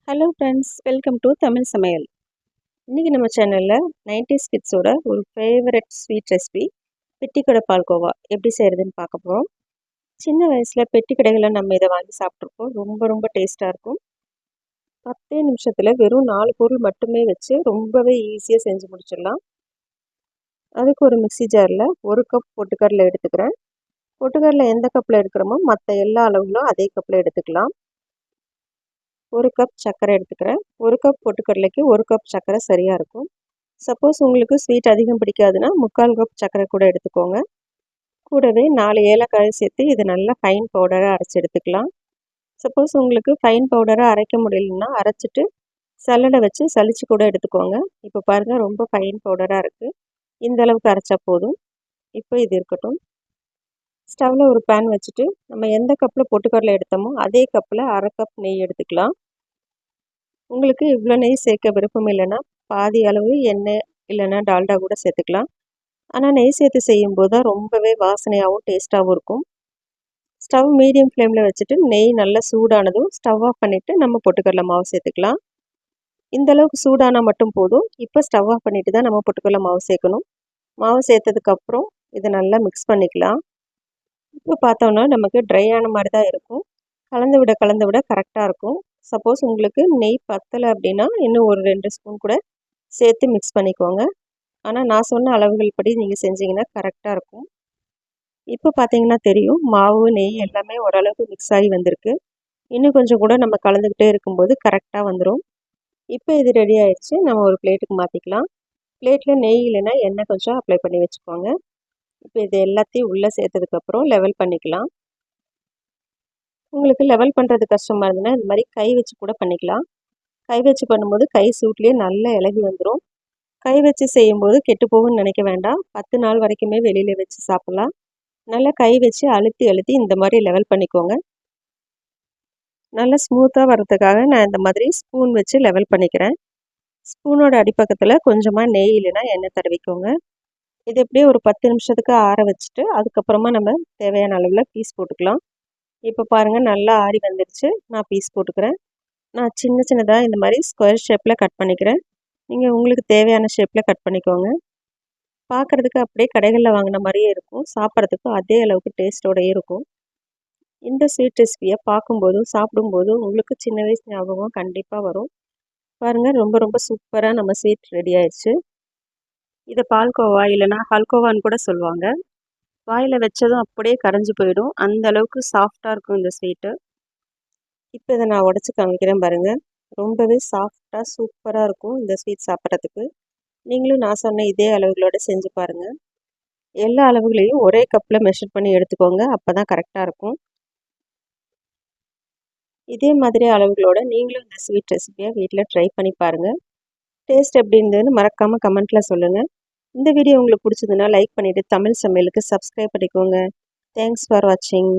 Hello friends, welcome to Tamil சமையல். இன்றைக்கி நம்ம சேனலில் 90s கிட்ஸோட ஒரு ஃபேவரட் ஸ்வீட் ரெசிபி பெட்டிக்கடை பால்கோவா எப்படி செய்கிறதுன்னு பார்க்க போகிறோம். சின்ன வயசில் பெட்டி கடைகளில் நம்ம இதை வாங்கி சாப்பிட்ருப்போம். ரொம்ப ரொம்ப டேஸ்ட்டாக இருக்கும். 10 நிமிஷத்தில் வெறும் 4 பொருள் மட்டுமே வச்சு ரொம்பவே ஈஸியாக செஞ்சு முடிச்சிடலாம். அதுக்கு ஒரு மிக்ஸி ஜாரில் 1 கப் பொட்டுக்கடலை எடுத்துக்கிறேன். பொட்டுக்கடலை எந்த கப்பில் எடுக்கிறோமோ மற்ற எல்லா அளவுகளும் அதே கப்பில் எடுத்துக்கலாம். 1 கப் சர்க்கரை எடுத்துக்கிறேன். 1 கப் பொட்டுக்கடலைக்கு 1 கப் சர்க்கரை சரியாக இருக்கும். சப்போஸ் உங்களுக்கு ஸ்வீட் அதிகம் பிடிக்காதுன்னா 3/4 கப் சர்க்கரை கூட எடுத்துக்கோங்க. கூடவே 4 ஏலக்காய் சேர்த்து இது நல்லா ஃபைன் பவுடராக அரைச்சி எடுத்துக்கலாம். சப்போஸ் உங்களுக்கு ஃபைன் பவுடராக அரைக்க முடியலன்னா அரைச்சிட்டு சல்லடை வச்சு சலிச்சு கூட எடுத்துக்கோங்க. இப்போ பாருங்கள், ரொம்ப ஃபைன் பவுடராக இருக்குது. இந்த அளவுக்கு அரைச்சா போதும். இப்போ இது இருக்கட்டும். ஸ்டவ்வில் ஒரு பேன் வச்சுட்டு நம்ம எந்த கப்பில் பொட்டுக்கடலை எடுத்தோமோ அதே கப்பில் 1/2 கப் நெய் எடுத்துக்கலாம். உங்களுக்கு இவ்வளோ நெய் சேர்க்க விருப்பம் இல்லைன்னா பாதி அளவு எண்ணெய் இல்லைன்னா டால்டா கூட சேர்த்துக்கலாம். ஆனால் நெய் சேர்த்து செய்யும்போது தான் ரொம்பவே வாசனையாகவும் டேஸ்ட்டாகவும் இருக்கும். ஸ்டவ் மீடியம் ஃப்ளேமில் வச்சுட்டு நெய் நல்லா சூடானதும் ஸ்டவ் ஆஃப் பண்ணிவிட்டு நம்ம பொட்டுக்கடலை மாவு சேர்த்துக்கலாம். இந்த அளவுக்கு சூடானால் மட்டும் போதும். இப்போ ஸ்டவ் ஆஃப் பண்ணிவிட்டு தான் நம்ம பொட்டுக்கடலை மாவு சேர்க்கணும். மாவு சேர்த்ததுக்கப்புறம் இதை நல்லா மிக்ஸ் பண்ணிக்கலாம். இப்போ பார்த்தோன்னா நமக்கு ட்ரை ஆன மாதிரி தான் இருக்கும். கலந்து விட கரெக்டாக இருக்கும். சப்போஸ் உங்களுக்கு நெய் பத்தலை அப்படின்னா இன்னும் ஒரு 2 ஸ்பூன் கூட சேர்த்து மிக்ஸ் பண்ணிக்கோங்க. ஆனால் நான் சொன்ன அளவுகள் படி நீங்கள் செஞ்சீங்கன்னா கரெக்டாக இருக்கும். இப்போ பார்த்தீங்கன்னா தெரியும், மாவு நெய் எல்லாமே ஓரளவுக்கு மிக்ஸ் ஆகி வந்திருக்கு. இன்னும் கொஞ்சம் கூட நம்ம கலந்துக்கிட்டே இருக்கும்போது கரெக்டாக வந்துடும். இப்போ இது ரெடி ஆயிடுச்சு. நம்ம ஒரு பிளேட்டுக்கு மாற்றிக்கலாம். பிளேட்டில் நெய் இல்லைன்னா எண்ணெய் கொஞ்சம் அப்ளை பண்ணி வச்சுக்கோங்க. இப்போ இது எல்லாத்தையும் உள்ளே சேர்த்ததுக்கப்புறம் லெவல் பண்ணிக்கலாம். உங்களுக்கு லெவல் பண்ணுறது கஷ்டமாக இருந்ததுன்னா இது மாதிரி கை வச்சு கூட பண்ணிக்கலாம். கை வச்சு பண்ணும்போது கை சூட்லேயே நல்லா இலகி வந்துடும். கை வச்சு செய்யும்போது கெட்டு போகும்னு நினைக்க வேண்டாம். 10 நாள் வரைக்குமே வெளியில் வச்சு சாப்பிட்லாம். நல்லா கை வச்சு அழுத்தி அழுத்தி இந்த மாதிரி லெவல் பண்ணிக்கோங்க. நல்லா ஸ்மூத்தாக வர்றதுக்காக நான் இந்த மாதிரி ஸ்பூன் வச்சு லெவல் பண்ணிக்கிறேன். ஸ்பூனோட அடிப்பக்கத்தில் கொஞ்சமாக நெய் இல்லைன்னா எண்ணெய் தடவிக்கோங்க. இது எப்படியே ஒரு 10 நிமிஷத்துக்கு ஆற வச்சுட்டு அதுக்கப்புறமா நம்ம தேவையான அளவில் பீஸ் போட்டுக்கலாம். இப்போ பாருங்கள், நல்லா ஆறி வந்துடுச்சு. நான் பீஸ் போட்டுக்கிறேன். நான் சின்ன சின்னதாக இந்த மாதிரி ஸ்கொயர் ஷேப்பில் கட் பண்ணிக்கிறேன். நீங்கள் உங்களுக்கு தேவையான ஷேப்பில் கட் பண்ணிக்கோங்க. பார்க்குறதுக்கு அப்படியே கடைகளில் வாங்கின மாதிரியே இருக்கும். சாப்பிட்றதுக்கும் அதே அளவுக்கு டேஸ்ட்டோடையே இருக்கும். இந்த ஸ்வீட் ரெசிபியை பார்க்கும்போதும் சாப்பிடும்போதும் உங்களுக்கு சின்ன வயசு ஞாபகம் கண்டிப்பாக வரும். பாருங்கள், ரொம்ப ரொம்ப சூப்பராக நம்ம ஸ்வீட் ரெடி ஆயிடுச்சு. இதை பால்கோவா இல்லைன்னா ஹல்கோவான்னு கூட சொல்லுவாங்க. வாயில் வச்சதும் அப்படியே கரைஞ்சி போயிடும். அந்த அளவுக்கு சாஃப்டாக இருக்கும் இந்த ஸ்வீட்டு. இப்போ இதை நான் உடச்சி காமிக்கிறேன் பாருங்கள். ரொம்பவே சாஃப்டாக சூப்பராக இருக்கும் இந்த ஸ்வீட் சாப்பிட்றதுக்கு. நீங்களும் நான் சொன்ன இதே அளவுகளோடு செஞ்சு பாருங்கள். எல்லா அளவுகளையும் ஒரே கப்பில் மெஷர் பண்ணி எடுத்துக்கோங்க. அப்போ தான் கரெக்டாக இருக்கும். இதே மாதிரி அளவுகளோடு நீங்களும் இந்த ஸ்வீட் ரெசிபியை வீட்டில் ட்ரை பண்ணி பாருங்கள். டேஸ்ட் எப்படி இருந்ததுன்னு மறக்காமல் கமெண்ட்டில் சொல்லுங்கள். இந்த வீடியோ உங்களுக்கு பிடிச்சதுன்னா லைக் பண்ணிவிட்டு தமிழ் சமையலுக்கு சப்ஸ்கிரைப் பண்ணிக்கோங்க. தேங்க்ஸ் ஃபார் வாட்சிங்.